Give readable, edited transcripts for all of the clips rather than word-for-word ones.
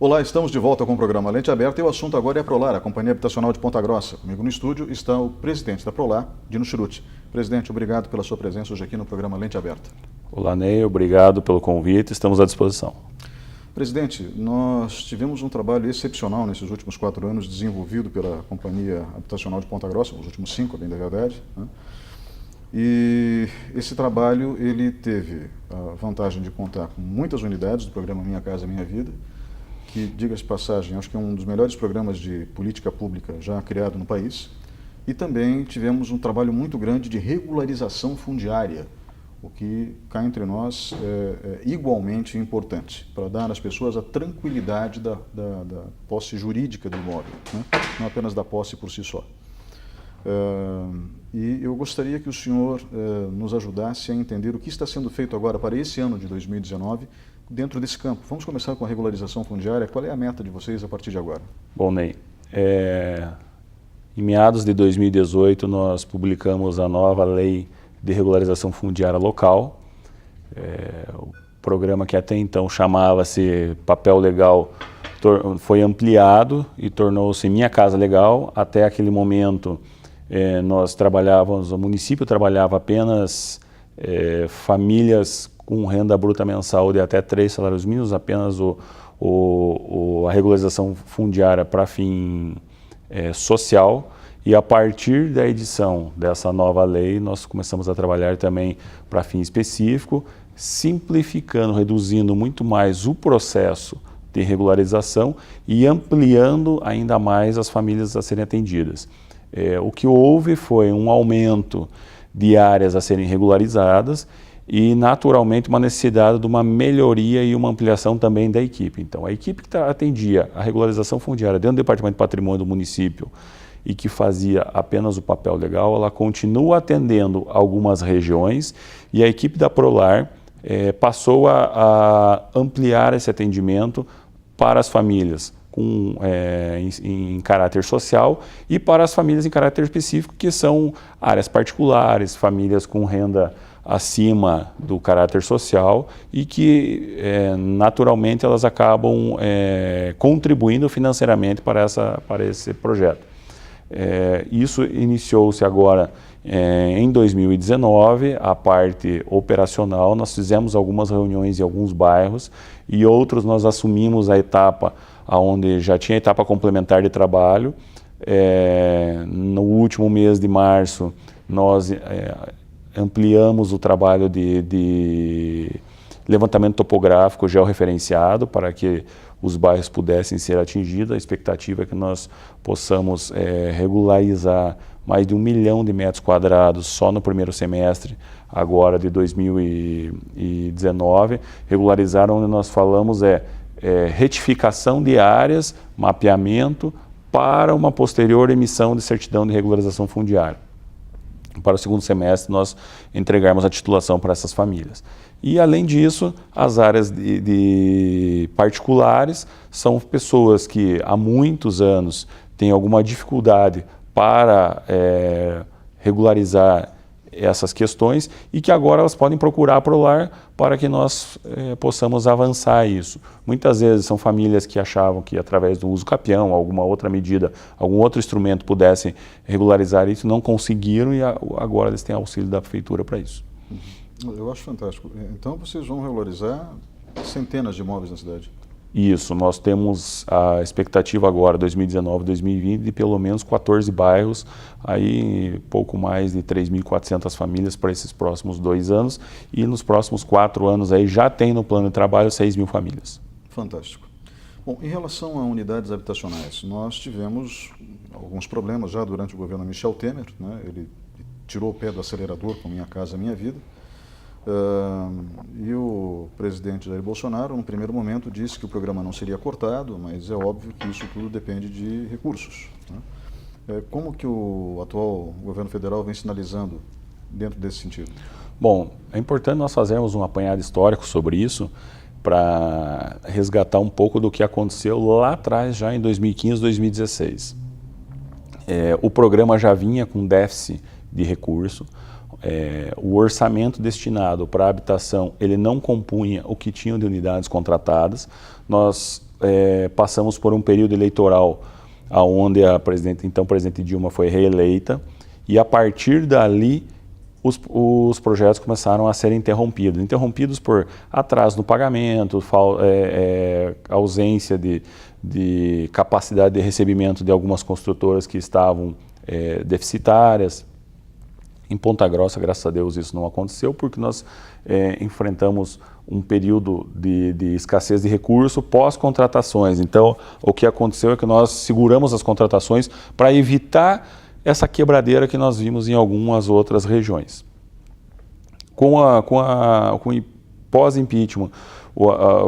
Olá, estamos de volta com o programa Lente Aberta e o assunto agora é a Prolar, a Companhia Habitacional de Ponta Grossa. Comigo no estúdio está o presidente da Prolar, Dino Schrutti. Presidente, obrigado pela sua presença hoje aqui no programa Lente Aberta. Olá, Ney, obrigado pelo convite, estamos à disposição. Presidente, nós tivemos um trabalho excepcional nesses últimos 4 anos desenvolvido pela Companhia Habitacional de Ponta Grossa, os últimos 5, bem da verdade, né? E esse trabalho ele teve a vantagem de contar com muitas unidades do programa Minha Casa Minha Vida, que, diga-se de passagem, acho que é um dos melhores programas de política pública já criado no país. E também tivemos um trabalho muito grande de regularização fundiária, o que, cá entre nós, é igualmente importante, para dar às pessoas a tranquilidade da posse jurídica do imóvel, né? Não apenas da posse por si só. E eu gostaria que o senhor nos ajudasse a entender o que está sendo feito agora para esse ano de 2019, dentro desse campo. Vamos começar com a regularização fundiária. Qual é a meta de vocês a partir de agora? Bom, Ney, em meados de 2018 nós publicamos a nova lei de regularização fundiária local. O programa que até então chamava-se Papel Legal foi ampliado e tornou-se Minha Casa Legal. Até aquele momento o município trabalhava apenas famílias com renda bruta mensal de até 3 salários mínimos, apenas a regularização fundiária para fim social. E a partir da edição dessa nova lei, nós começamos a trabalhar também para fim específico, simplificando, reduzindo muito mais o processo de regularização e ampliando ainda mais as famílias a serem atendidas. O que houve foi um aumento de áreas a serem regularizadas e, naturalmente, uma necessidade de uma melhoria e uma ampliação também da equipe. Então, a equipe que atendia a regularização fundiária dentro do Departamento de Patrimônio do município e que fazia apenas o papel legal, ela continua atendendo algumas regiões e a equipe da Prolar passou a ampliar esse atendimento para as famílias em caráter social e para as famílias em caráter específico, que são áreas particulares, famílias com renda acima do caráter social e que naturalmente elas acabam contribuindo financeiramente para esse projeto. Isso iniciou-se agora em 2019, a parte operacional. Nós fizemos algumas reuniões em alguns bairros e outros nós assumimos a etapa onde já tinha etapa complementar de trabalho. No último mês de março, nós ampliamos o trabalho de levantamento topográfico georreferenciado para que os bairros pudessem ser atingidos. A expectativa é que nós possamos regularizar mais de 1 milhão de metros quadrados só no primeiro semestre agora de 2019. Regularizar, onde nós falamos retificação de áreas, mapeamento para uma posterior emissão de certidão de regularização fundiária. Para o segundo semestre nós entregarmos a titulação para essas famílias. E, além disso, as áreas de particulares são pessoas que há muitos anos têm alguma dificuldade para regularizar essas questões e que agora elas podem procurar a Prolar para que nós possamos avançar isso. Muitas vezes são famílias que achavam que através do uso capião, alguma outra medida, algum outro instrumento pudessem regularizar isso, não conseguiram e agora eles têm auxílio da prefeitura para isso. Eu acho fantástico. Então vocês vão regularizar centenas de imóveis na cidade? Isso, nós temos a expectativa agora, 2019, 2020, de pelo menos 14 bairros, aí pouco mais de 3.400 famílias para esses próximos 2 anos e nos próximos 4 anos aí já tem no plano de trabalho 6.000 famílias. Fantástico. Bom, em relação a unidades habitacionais, nós tivemos alguns problemas já durante o governo Michel Temer, né? Ele tirou o pé do acelerador com Minha Casa Minha Vida. E o presidente Jair Bolsonaro, no primeiro momento, disse que o programa não seria cortado, mas é óbvio que isso tudo depende de recursos, né? Como que o atual governo federal vem sinalizando dentro desse sentido? Bom, é importante nós fazermos um apanhado histórico sobre isso para resgatar um pouco do que aconteceu lá atrás, já em 2015, 2016. O programa já vinha com déficit de recurso. O orçamento destinado para a habitação, ele não compunha o que tinham de unidades contratadas. Nós passamos por um período eleitoral onde então presidente Dilma foi reeleita, e a partir dali os projetos começaram a ser interrompidos por atraso no pagamento, ausência de capacidade de recebimento de algumas construtoras que estavam deficitárias. Em Ponta Grossa, graças a Deus, isso não aconteceu, porque nós enfrentamos um período de escassez de recurso pós-contratações. Então, o que aconteceu é que nós seguramos as contratações para evitar essa quebradeira que nós vimos em algumas outras regiões. Com o pós-impeachment,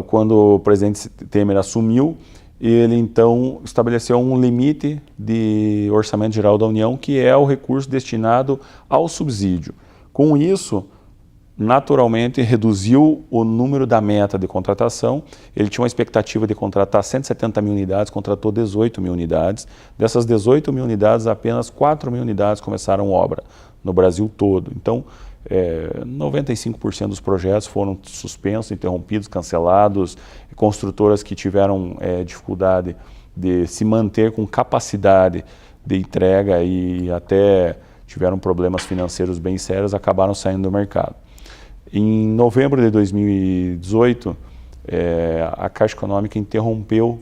quando o presidente Temer assumiu, ele então estabeleceu um limite de orçamento geral da União, que é o recurso destinado ao subsídio. Com isso, naturalmente, reduziu o número da meta de contratação. Ele tinha uma expectativa de contratar 170 mil unidades, contratou 18 mil unidades. Dessas 18 mil unidades, apenas 4 mil unidades começaram obra no Brasil todo. Então, 95% dos projetos foram suspensos, interrompidos, cancelados. Construtoras que tiveram dificuldade de se manter com capacidade de entrega e até tiveram problemas financeiros bem sérios, acabaram saindo do mercado. Em novembro de 2018, a Caixa Econômica interrompeu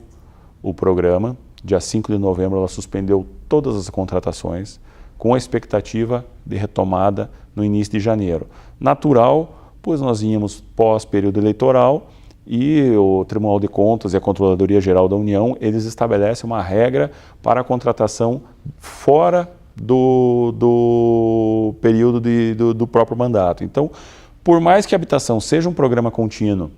o programa. Dia 5 de novembro, ela suspendeu todas as contratações, com a expectativa de retomada no início de janeiro. Natural, pois nós íamos pós-período eleitoral e o Tribunal de Contas e a Controladoria Geral da União, eles estabelecem uma regra para a contratação fora do período do próprio mandato. Então, por mais que a habitação seja um programa contínuo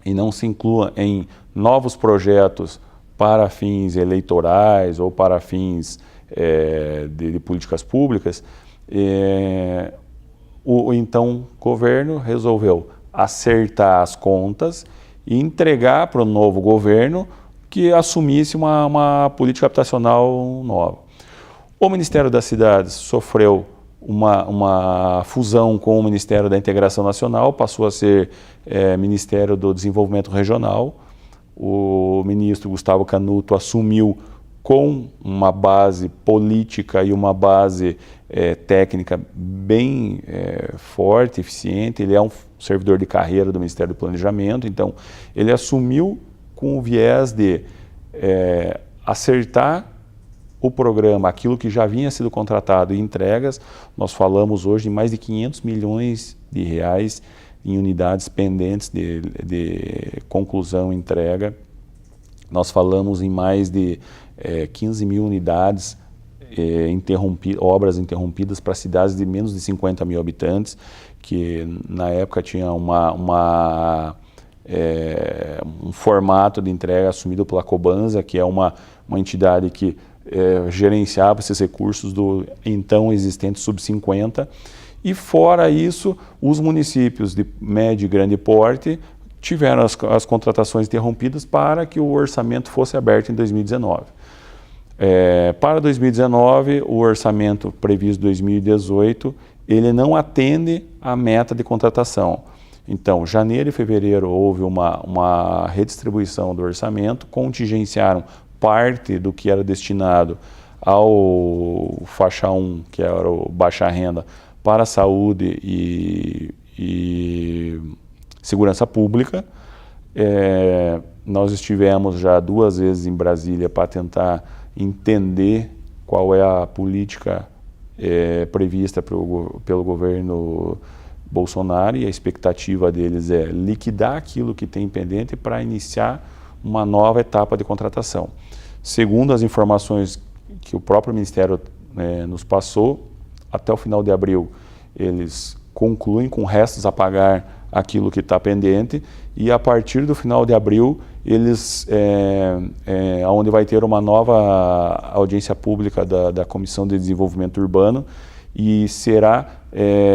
e não se inclua em novos projetos para fins eleitorais ou para fins de políticas públicas, o então governo resolveu acertar as contas e entregar para o novo governo que assumisse uma política habitacional nova. O Ministério das Cidades sofreu uma fusão com o Ministério da Integração Nacional, passou a ser Ministério do Desenvolvimento Regional. O ministro Gustavo Canuto assumiu com uma base política e uma base técnica bem forte, eficiente. Ele é um servidor de carreira do Ministério do Planejamento, então ele assumiu com o viés de acertar o programa, aquilo que já vinha sido contratado em entregas. Nós falamos hoje de mais de 500 milhões de reais em unidades pendentes de conclusão e entrega. Nós falamos em mais de 15 mil unidades, obras interrompidas para cidades de menos de 50 mil habitantes, que na época tinha um formato de entrega assumido pela Cobanza, que é uma entidade que gerenciava esses recursos do então existente Sub-50. E fora isso, os municípios de médio e grande porte tiveram as contratações interrompidas para que o orçamento fosse aberto em 2019. Para 2019, o orçamento previsto em 2018, ele não atende à meta de contratação. Então, janeiro e fevereiro houve uma redistribuição do orçamento, contingenciaram parte do que era destinado ao faixa 1, que era o baixa renda, para a saúde e segurança pública. Nós estivemos já 2 vezes em Brasília para tentar entender qual é a política prevista pelo governo Bolsonaro, e a expectativa deles é liquidar aquilo que tem pendente para iniciar uma nova etapa de contratação. Segundo as informações que o próprio Ministério nos passou, até o final de abril eles concluem com restos a pagar aquilo que está pendente, e a partir do final de abril eles, onde vai ter uma nova audiência pública da Comissão de Desenvolvimento Urbano, e será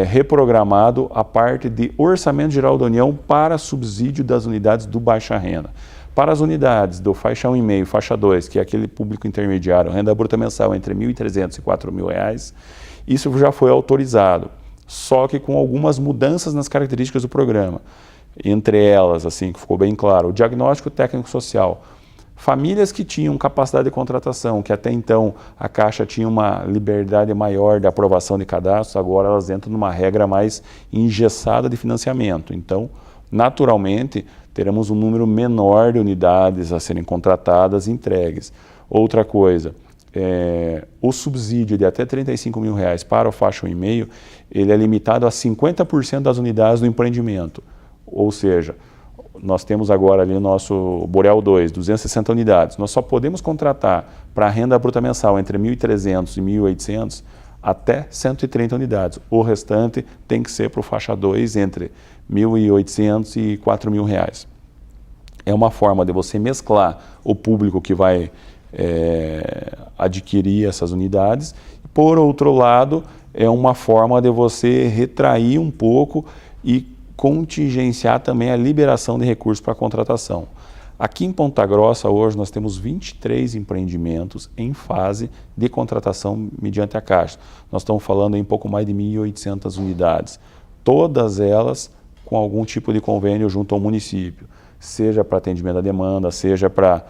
reprogramado a parte de Orçamento Geral da União para subsídio das unidades do baixa renda. Para as unidades do faixa 1,5 e faixa 2, que é aquele público intermediário, renda bruta mensal entre R$ 1.300 e R$ 4.000, isso já foi autorizado, só que com algumas mudanças nas características do programa. entre elas, assim, que ficou bem claro, o diagnóstico técnico-social. Famílias que tinham capacidade de contratação, que até então a Caixa tinha uma liberdade maior de aprovação de cadastros, agora elas entram numa regra mais engessada de financiamento. Então, naturalmente, teremos um número menor de unidades a serem contratadas e entregues. Outra coisa, o subsídio de até R$35 mil para o faixa 1,5, ele é limitado a 50% das unidades do empreendimento. Ou seja, nós temos agora ali o nosso Boreal 2, 260 unidades. Nós só podemos contratar para a renda bruta mensal entre 1.300 e 1.800 até 130 unidades. O restante tem que ser para o faixa 2 entre 1.800 e R$4.000. É uma forma de você mesclar o público que vai adquirir essas unidades. Por outro lado, é uma forma de você retrair um pouco e contingenciar também a liberação de recursos para a contratação. Aqui em Ponta Grossa, hoje, nós temos 23 empreendimentos em fase de contratação mediante a Caixa. Nós estamos falando em pouco mais de 1.800 unidades, todas elas com algum tipo de convênio junto ao município, seja para atendimento à demanda, seja para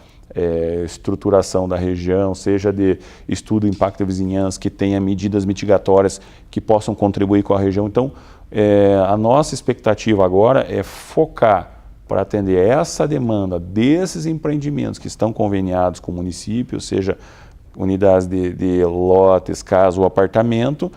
estruturação da região, seja de estudo do impacto da vizinhança, que tenha medidas mitigatórias que possam contribuir com a região. Então, a nossa expectativa agora é focar para atender essa demanda desses empreendimentos que estão conveniados com o município, seja unidades de lotes, casa ou apartamento,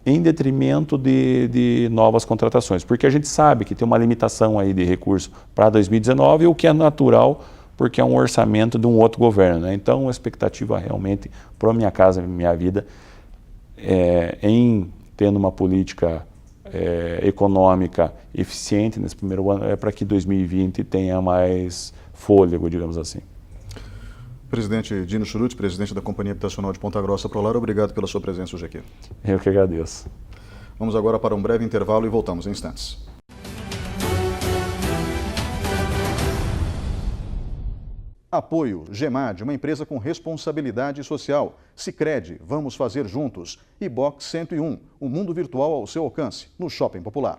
em detrimento de novas contratações. Porque a gente sabe que tem uma limitação aí de recurso para 2019, o que é natural, porque é um orçamento de um outro governo, né? Então, a expectativa realmente para a Minha Casa Minha Vida em tendo uma política econômica eficiente nesse primeiro ano, é para que 2020 tenha mais fôlego, digamos assim. Presidente Dino Churuti, presidente da Companhia Habitacional de Ponta Grossa Prolar, obrigado pela sua presença hoje aqui. Eu que agradeço. Vamos agora para um breve intervalo e voltamos em instantes. Apoio GEMAD, uma empresa com responsabilidade social. Sicredi, vamos fazer juntos. E Box 101, o mundo virtual ao seu alcance, no Shopping Popular.